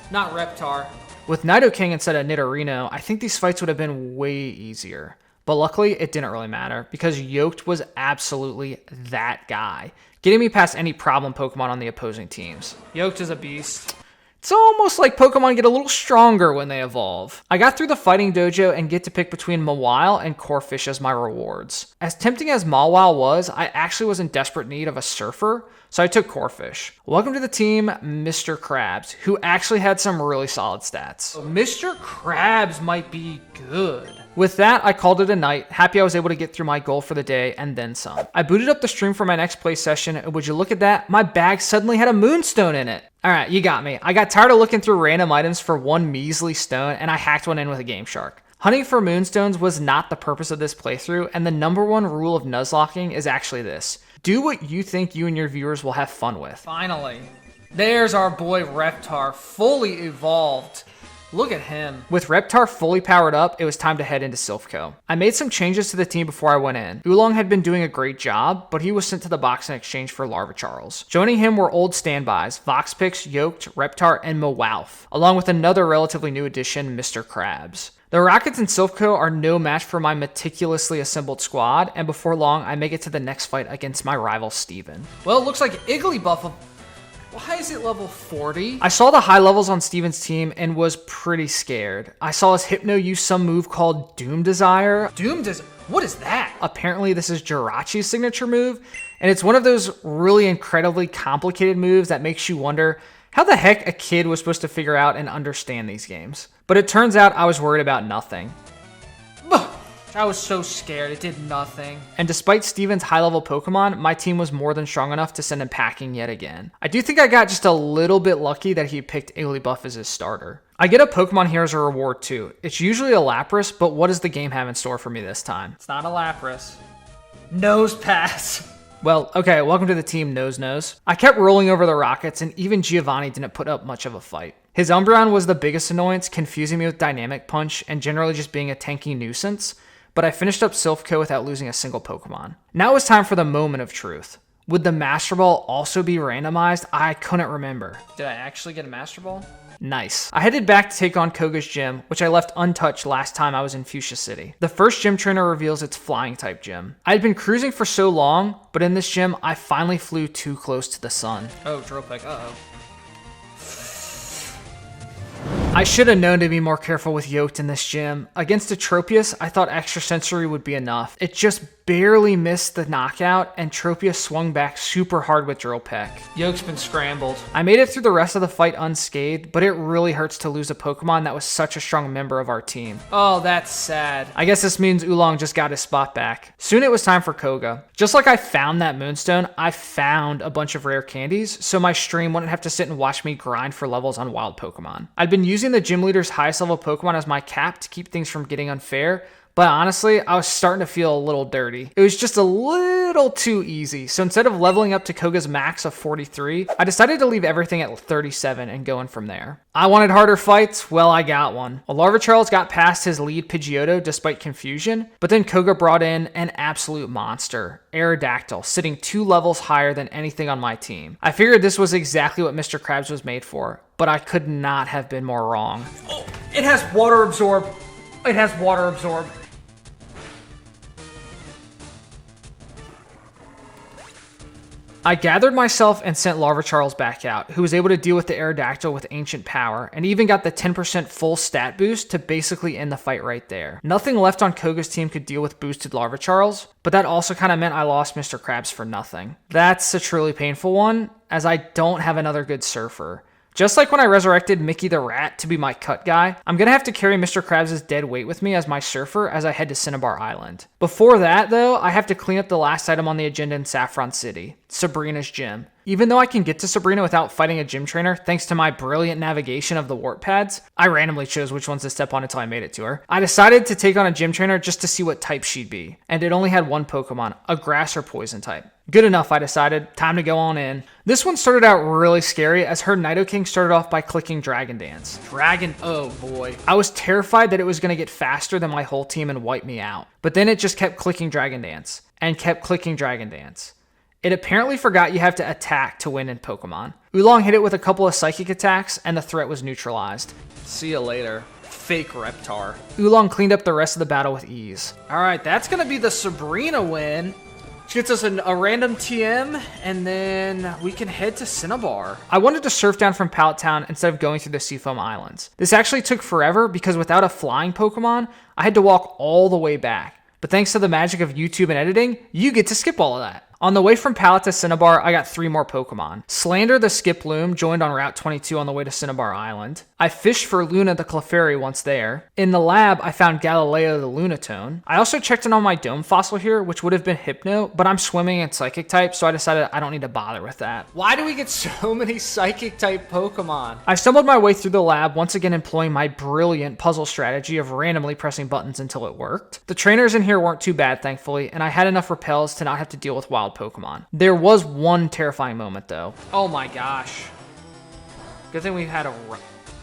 Not Reptar. With Nidoking instead of Nidorino, I think these fights would have been way easier. But luckily, it didn't really matter, because Yoked was absolutely that guy, getting me past any problem Pokemon on the opposing teams. Yoked is a beast. It's almost like Pokemon get a little stronger when they evolve. I got through the Fighting Dojo and get to pick between Mawile and Corphish as my rewards. As tempting as Mawile was, I actually was in desperate need of a Surfer, so I took Corphish. Welcome to the team, Mr. Krabs, who actually had some really solid stats. Mr. Krabs might be good. With that, I called it a night, happy I was able to get through my goal for the day and then some. I booted up the stream for my next play session, and would you look at that, my bag suddenly had a Moonstone in it. Alright, you got me. I got tired of looking through random items for one measly stone, and I hacked one in with a Game Shark. Hunting for Moonstones was not the purpose of this playthrough, and the #1 rule of Nuzlocking is actually this. Do what you think you and your viewers will have fun with. Finally. There's our boy Reptar, fully evolved. Look at him. With Reptar fully powered up, it was time to head into Silph Co. I made some changes to the team before I went in. Oolong had been doing a great job, but he was sent to the box in exchange for Larva Charles. Joining him were old standbys, Voxpix, Yoked, Reptar, and Mawalf, along with another relatively new addition, Mr. Krabs. The Rockets and Silph Co are no match for my meticulously assembled squad, and before long, I make it to the next fight against my rival Steven. Well, it looks like Igglybuff. Why is it level 40? I saw the high levels on Steven's team and was pretty scared. I saw his Hypno use some move called Doom Desire. What is that? Apparently this is Jirachi's signature move, and it's one of those really incredibly complicated moves that makes you wonder how the heck a kid was supposed to figure out and understand these games. But it turns out I was worried about nothing. I was so scared, it did nothing. And despite Steven's high-level Pokemon, my team was more than strong enough to send him packing yet again. I do think I got just a little bit lucky that he picked Igglybuff as his starter. I get a Pokemon here as a reward too. It's usually a Lapras, but what does the game have in store for me this time? It's not a Lapras. Nose Pass. Well, okay, welcome to the team Nose. I kept rolling over the Rockets, and even Giovanni didn't put up much of a fight. His Umbreon was the biggest annoyance, confusing me with Dynamic Punch and generally just being a tanky nuisance, but I finished up Silph Co without losing a single Pokemon. Now it's time for the moment of truth. Would the Master Ball also be randomized? I couldn't remember. Did I actually get a Master Ball? Nice. I headed back to take on Koga's gym, which I left untouched last time I was in Fuchsia City. The first gym trainer reveals its flying type gym. I had been cruising for so long, but in this gym, I finally flew too close to the sun. Oh, Drill Peck, uh-oh. I should have known to be more careful with Yoked in this gym. Against Atropius, I thought Extrasensory would be enough. It just barely missed the knockout, and Tropius swung back super hard with Drill Peck. Yoke's been scrambled. I made it through the rest of the fight unscathed, but it really hurts to lose a Pokemon that was such a strong member of our team. Oh, that's sad. I guess this means Oolong just got his spot back. Soon it was time for Koga. Just like I found that Moonstone, I found a bunch of rare candies, so my stream wouldn't have to sit and watch me grind for levels on wild Pokemon. I'd been using the gym leader's highest level Pokemon as my cap to keep things from getting unfair, but honestly, I was starting to feel a little dirty. It was just a little too easy, so instead of leveling up to Koga's max of 43, I decided to leave everything at 37 and going from there. I wanted harder fights, well I got one. Larva Charles got past his lead Pidgeotto despite confusion, but then Koga brought in an absolute monster, Aerodactyl, sitting 2 levels higher than anything on my team. I figured this was exactly what Mr. Krabs was made for, but I could not have been more wrong. Oh, it has Water Absorb. It has Water Absorb. I gathered myself and sent Larva Charles back out, who was able to deal with the Aerodactyl with ancient power, and even got the 10% full stat boost to basically end the fight right there. Nothing left on Koga's team could deal with boosted Larva Charles, but that also kind of meant I lost Mr. Krabs for nothing. That's a truly painful one, as I don't have another good surfer. Just like when I resurrected Mickey the Rat to be my cut guy, I'm gonna have to carry Mr. Krabs' dead weight with me as my surfer as I head to Cinnabar Island. Before that though, I have to clean up the last item on the agenda in Saffron City, Sabrina's gym. Even though I can get to Sabrina without fighting a gym trainer thanks to my brilliant navigation of the warp pads, I randomly chose which ones to step on until I made it to her. I decided to take on a gym trainer just to see what type she'd be, and it only had one Pokemon, a grass or poison type. Good enough, I decided. Time to go on in. This one started out really scary as her Nidoking started off by clicking Dragon Dance. Oh boy. I was terrified that it was going to get faster than my whole team and wipe me out. But then it just kept clicking Dragon Dance and kept clicking Dragon Dance. It apparently forgot you have to attack to win in Pokemon. Oolong hit it with a couple of psychic attacks and the threat was neutralized. See you later. Fake Reptar. Oolong cleaned up the rest of the battle with ease. Alright, that's gonna be the Sabrina win. Which gets us a random TM, and then we can head to Cinnabar. I wanted to surf down from Pallet Town instead of going through the Seafoam Islands. This actually took forever because without a flying Pokemon, I had to walk all the way back. But thanks to the magic of YouTube and editing, you get to skip all of that. On the way from Pallet to Cinnabar, I got 3 more Pokemon. Slander the Skiploom joined on Route 22 on the way to Cinnabar Island. I fished for Luna the Clefairy once there. In the lab, I found Galileo the Lunatone. I also checked in on my Dome Fossil here, which would have been Hypno, but I'm swimming in Psychic type, so I decided I don't need to bother with that. Why do we get so many Psychic type Pokemon? I stumbled my way through the lab, once again employing my brilliant puzzle strategy of randomly pressing buttons until it worked. The trainers in here weren't too bad, thankfully, and I had enough repels to not have to deal with wild wild Pokemon. There was one terrifying moment though. Oh my gosh. Good thing we had a...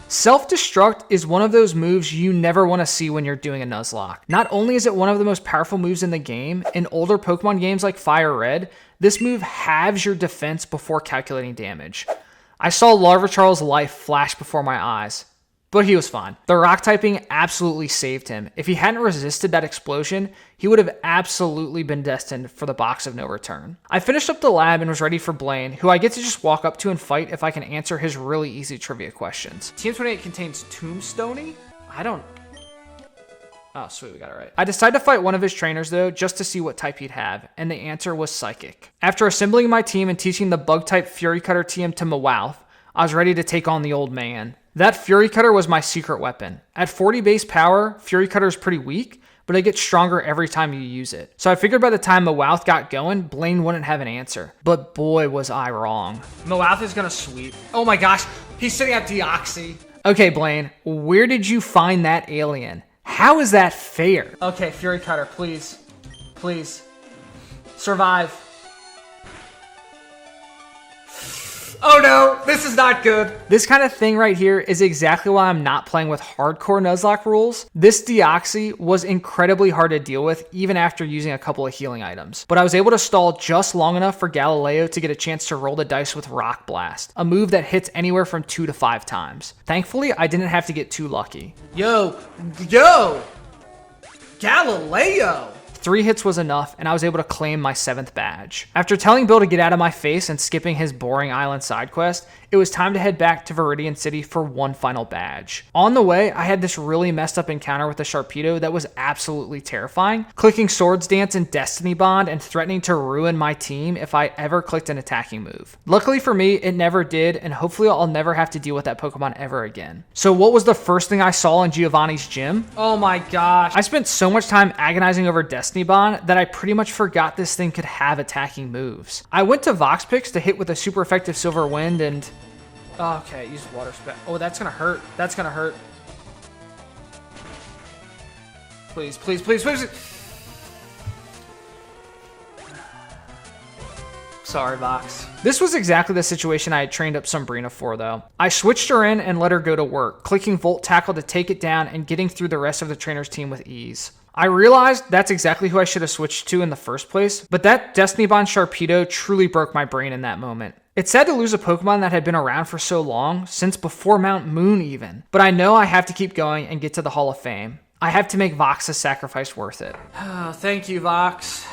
Self-destruct is one of those moves you never want to see when you're doing a Nuzlocke. Not only is it one of the most powerful moves in the game, in older Pokemon games like Fire Red, this move halves your defense before calculating damage. I saw Larvichaur's life flash before my eyes, but he was fine. The rock typing absolutely saved him. If he hadn't resisted that explosion, he would have absolutely been destined for the box of no return. I finished up the lab and was ready for Blaine, who I get to just walk up to and fight if I can answer his really easy trivia questions. Team 28 contains Tombstoney? Oh, sweet, we got it right. I decided to fight one of his trainers, though, just to see what type he'd have, and the answer was Psychic. After assembling my team and teaching the Bug-type Fury Cutter TM to Mawouth, I was ready to take on the old man. That Fury Cutter was my secret weapon. At 40 base power, Fury Cutter is pretty weak, but it gets stronger every time you use it. So I figured by the time Mawouth got going, Blaine wouldn't have an answer. But boy, was I wrong. Mawouth is gonna sweep. Oh my gosh, he's sitting at Deoxy. Okay, Blaine, where did you find that alien? How is that fair? Okay, Fury Cutter, please. Please. Survive. Oh no, this is not good. This kind of thing right here is exactly why I'm not playing with hardcore Nuzlocke rules. This Deoxy was incredibly hard to deal with even after using a couple of healing items. But I was able to stall just long enough for Galileo to get a chance to roll the dice with Rock Blast, a move that hits anywhere from 2 to 5 times. Thankfully, I didn't have to get too lucky. Yo! Galileo! 3 hits was enough, and I was able to claim my 7th badge. After telling Bill to get out of my face and skipping his boring island side quest, it was time to head back to Viridian City for one final badge. On the way, I had this really messed up encounter with a Sharpedo that was absolutely terrifying, clicking Swords Dance and Destiny Bond and threatening to ruin my team if I ever clicked an attacking move. Luckily for me, it never did, and hopefully I'll never have to deal with that Pokemon ever again. So what was the first thing I saw in Giovanni's gym? Oh my gosh. I spent so much time agonizing over Destiny Bond that I pretty much forgot this thing could have attacking moves. I went to Vox Picks to hit with a super effective Silver Wind and... Okay, use water spec. Oh, that's gonna hurt. That's gonna hurt. Please, please, please, please. Sorry, Vox. This was exactly the situation I had trained up Sabrina for, though. I switched her in and let her go to work, clicking Volt Tackle to take it down and getting through the rest of the trainer's team with ease. I realized that's exactly who I should have switched to in the first place, but that Destiny Bond Sharpedo truly broke my brain in that moment. It's sad to lose a Pokemon that had been around for so long, since before Mount Moon even, but I know I have to keep going and get to the Hall of Fame. I have to make Vox's sacrifice worth it. Oh, thank you, Vox.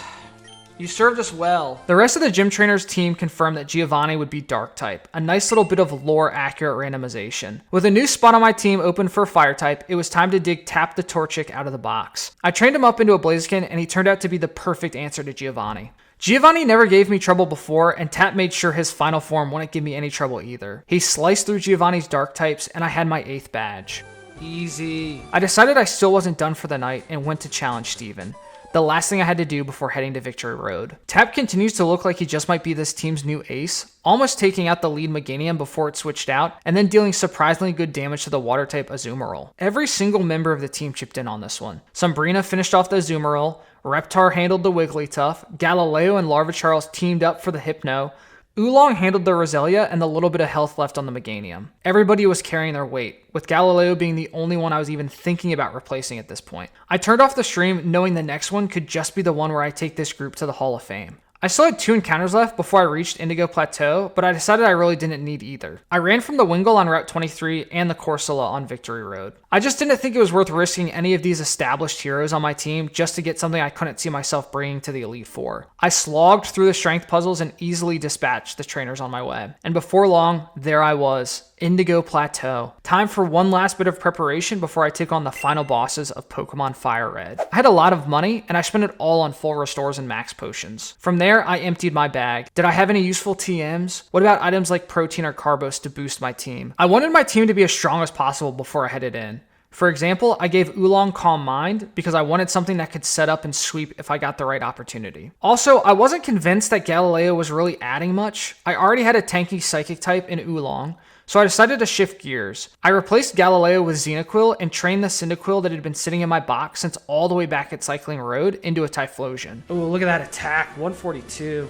You served us well. The rest of the gym trainer's team confirmed that Giovanni would be Dark type, a nice little bit of lore-accurate randomization. With a new spot on my team open for Fire type, it was time to dig Tap the Torchic out of the box. I trained him up into a Blaziken, and he turned out to be the perfect answer to Giovanni. Giovanni never gave me trouble before, and Tap made sure his final form wouldn't give me any trouble either. He sliced through Giovanni's Dark types, and I had my 8th badge. Easy. I decided I still wasn't done for the night and went to challenge Steven. The last thing I had to do before heading to Victory Road. Tap continues to look like he just might be this team's new ace, almost taking out the lead Meganium before it switched out, and then dealing surprisingly good damage to the water-type Azumarill. Every single member of the team chipped in on this one. Sabrina finished off the Azumarill, Reptar handled the Wigglytuff, Galileo and Larvichaur's teamed up for the Hypno, Oolong handled the Roselia and the little bit of health left on the Meganium. Everybody was carrying their weight, with Galileo being the only one I was even thinking about replacing at this point. I turned off the stream knowing the next one could just be the one where I take this group to the Hall of Fame. I still had 2 encounters left before I reached Indigo Plateau, but I decided I really didn't need either. I ran from the Wingull on Route 23 and the Corsola on Victory Road. I just didn't think it was worth risking any of these established heroes on my team just to get something I couldn't see myself bringing to the Elite Four. I slogged through the strength puzzles and easily dispatched the trainers on my way. And before long, there I was, Indigo Plateau. Time for one last bit of preparation before I take on the final bosses of Pokemon Fire Red. I had a lot of money, and I spent it all on full restores and max potions. From there, I emptied my bag. Did I have any useful TMs? What about items like Protein or Carbos to boost my team? I wanted my team to be as strong as possible before I headed in. For example, I gave Oolong Calm Mind because I wanted something that could set up and sweep if I got the right opportunity. Also, I wasn't convinced that Galileo was really adding much. I already had a tanky Psychic type in Oolong, so I decided to shift gears. I replaced Galileo with Xenoquill and trained the Cyndaquil that had been sitting in my box since all the way back at Cycling Road into a Typhlosion. Oh, look at that attack, 142.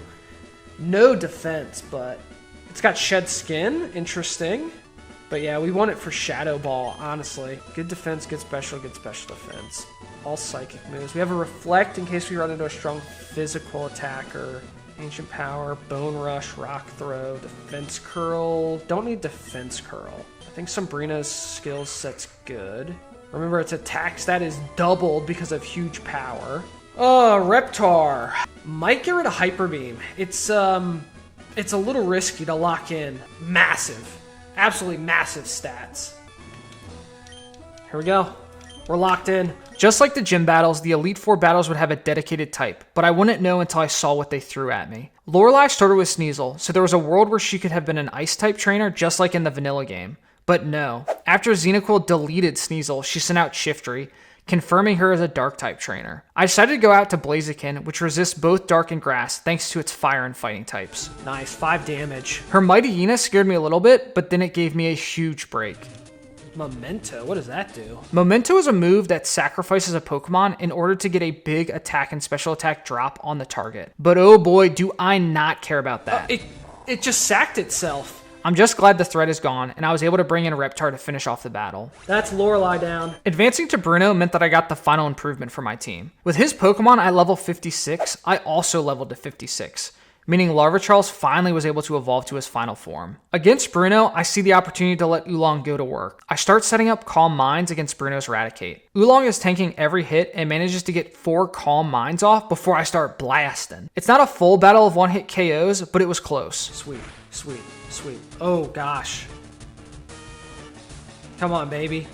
No defense, but it's got shed skin. Interesting. But yeah, we want it for Shadow Ball, honestly. Good defense, good special defense. All psychic moves. We have a Reflect in case we run into a strong physical attacker. Ancient Power, Bone Rush, Rock Throw, Defense Curl. Don't need Defense Curl. I think Sabrina's skill set's good. Remember, its attack stat is doubled because of huge power. Reptar. Might get rid of Hyper Beam. It's a little risky to lock in. Massive. Absolutely massive stats. Here we go. We're locked in. Just like the gym battles, the Elite Four battles would have a dedicated type, but I wouldn't know until I saw what they threw at me. Lorelei started with Sneasel, so there was a world where she could have been an Ice-type trainer just like in the vanilla game. But no. After Xenoquil deleted Sneasel, she sent out Shiftry, confirming her as a Dark-type trainer. I decided to go out to Blaziken, which resists both Dark and Grass thanks to its Fire and Fighting types. Nice, 5 damage. Her Mighty Yena scared me a little bit, but then it gave me a huge break. Memento, what does that do? Memento is a move that sacrifices a Pokemon in order to get a big attack and special attack drop on the target. But oh boy, do I not care about that. It just sacked itself. I'm just glad the threat is gone, and I was able to bring in a Reptar to finish off the battle. That's Lorelei down. Advancing to Bruno meant that I got the final improvement for my team. With his Pokemon at level 56, I also leveled to 56. Meaning Larvitar's finally was able to evolve to his final form. Against Bruno, I see the opportunity to let Oolong go to work. I start setting up Calm Minds against Bruno's Raticate. Oolong is tanking every hit and manages to get 4 Calm Minds off before I start blasting. It's not a full battle of one-hit KOs, but it was close. Sweet, sweet, sweet. Oh gosh. Come on, baby.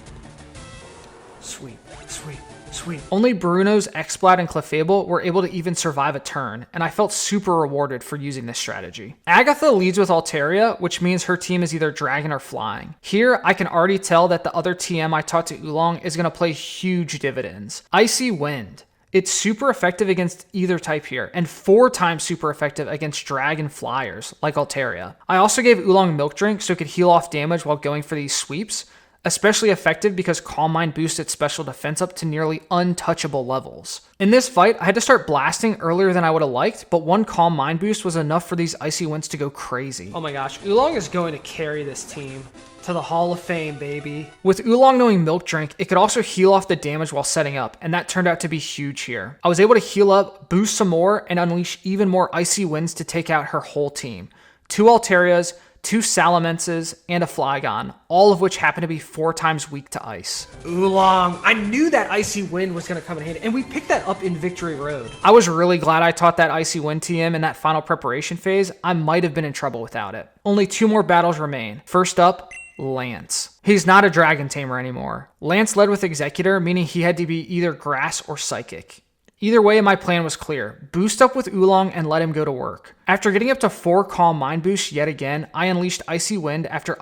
Sweet, sweet. Sweet. Only Bruno's X-Splat and Clefable were able to even survive a turn, and I felt super rewarded for using this strategy. Agatha leads with Altaria, which means her team is either Dragon or Flying. Here, I can already tell that the other TM I taught to Oolong is going to play huge dividends. Icy Wind. It's super effective against either type here, and 4 times super effective against Dragon Flyers, like Altaria. I also gave Oolong Milk Drink so it could heal off damage while going for these sweeps, especially effective because Calm Mind boosts its special defense up to nearly untouchable levels. In this fight, I had to start blasting earlier than I would have liked, but 1 Calm Mind boost was enough for these Icy Winds to go crazy. Oh my gosh, Oolong is going to carry this team to the Hall of Fame, baby. With Oolong knowing Milk Drink, it could also heal off the damage while setting up, and that turned out to be huge here. I was able to heal up, boost some more, and unleash even more Icy Winds to take out her whole team. 2 Altarias, 2 Salamences, and a Flygon, all of which happen to be 4 times weak to ice. Oolong! I knew that Icy Wind was going to come in handy, and we picked that up in Victory Road. I was really glad I taught that Icy Wind TM in that final preparation phase. I might have been in trouble without it. Only 2 more battles remain. First up, Lance. He's not a Dragon Tamer anymore. Lance led with Executor, meaning he had to be either Grass or Psychic. Either way, my plan was clear. Boost up with Oolong and let him go to work. After getting up to 4 Calm Mind boosts yet again, I unleashed Icy Wind after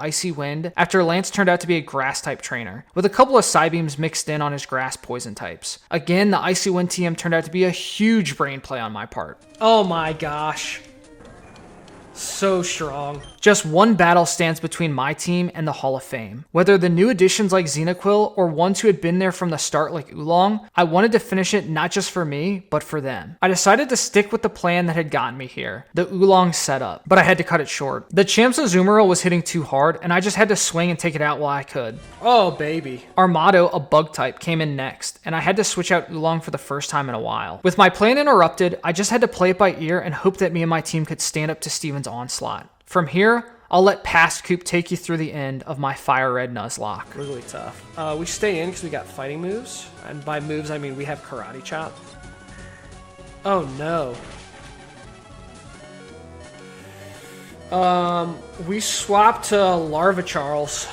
Lance turned out to be a Grass-type trainer, with a couple of Psybeams mixed in on his Grass poison types. Again, the Icy Wind TM turned out to be a huge brain play on my part. Oh my gosh. So strong. Just 1 battle stands between my team and the Hall of Fame. Whether the new additions like Xenoquil or ones who had been there from the start like Oolong, I wanted to finish it not just for me, but for them. I decided to stick with the plan that had gotten me here, the Oolong setup, but I had to cut it short. The Champ's Azumarill was hitting too hard, and I just had to swing and take it out while I could. Oh baby. Armado, a bug type, came in next, and I had to switch out Oolong for the first time in a while. With my plan interrupted, I just had to play it by ear and hope that me and my team could stand up to Steven's onslaught. From here, I'll let Past Coop take you through the end of my Fire Red Nuzlocke. Really tough. We stay in because we got fighting moves. And by moves, I mean we have Karate Chop. Oh no. We swapped to Larvitar's.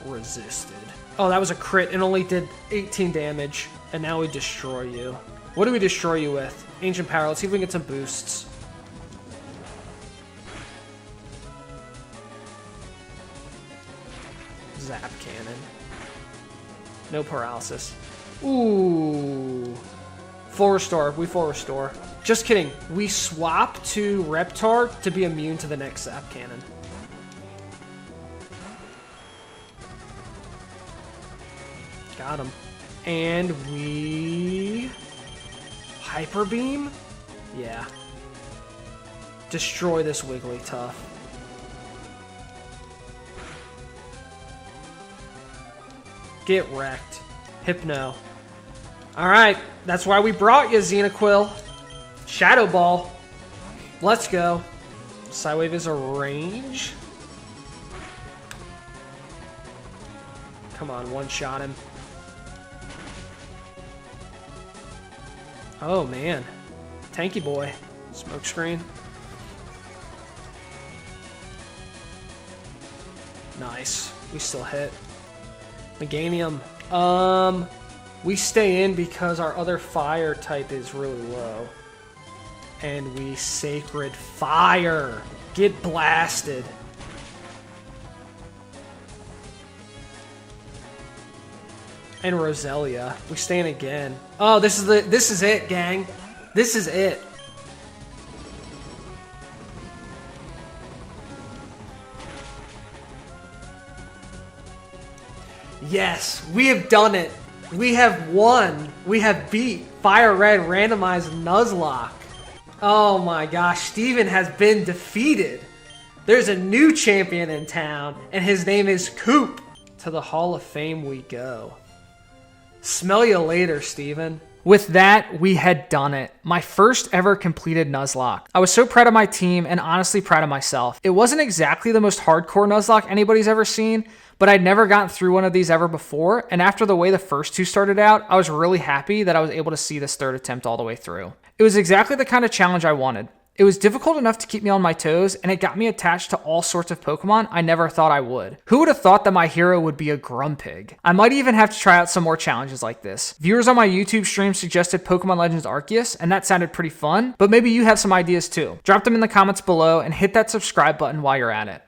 Resisted. Oh, that was a crit and only did 18 damage. And now we destroy you. What do we destroy you with? Ancient Power. Let's see if we can get some boosts. Zap Cannon. No paralysis. Ooh. Full restore. We full restore. Just kidding. We swap to Reptar to be immune to the next Zap Cannon. Got him. And we... Hyper Beam? Yeah. destroy this Wigglytuff. Get wrecked. Hypno. Alright, that's why we brought you, Xenoquill. Shadow Ball. Let's go. Psywave is a range. Come on, one-shot him. Oh, man. Tanky boy. Smoke screen. Nice. We still hit. Meganium. We stay in because our other fire type is really low. And we Sacred Fire. Get blasted. And Roselia. We stay in again. Oh, this is it, gang. This is it. Yes, we have done it. We have won. We have beat Fire Red randomized Nuzlocke. Oh my gosh, Steven has been defeated. There's a new champion in town, and his name is Coop. To the Hall of Fame we go. Smell you later, Steven. With that, we had done it. My first ever completed Nuzlocke. I was so proud of my team and honestly proud of myself. It wasn't exactly the most hardcore Nuzlocke anybody's ever seen, but I'd never gotten through one of these ever before, and after the way the first two started out, I was really happy that I was able to see this third attempt all the way through. It was exactly the kind of challenge I wanted. It was difficult enough to keep me on my toes, and it got me attached to all sorts of Pokemon I never thought I would. Who would have thought that my hero would be a Grumpig? I might even have to try out some more challenges like this. Viewers on my YouTube stream suggested Pokemon Legends Arceus, and that sounded pretty fun, but maybe you have some ideas too. Drop them in the comments below and hit that subscribe button while you're at it.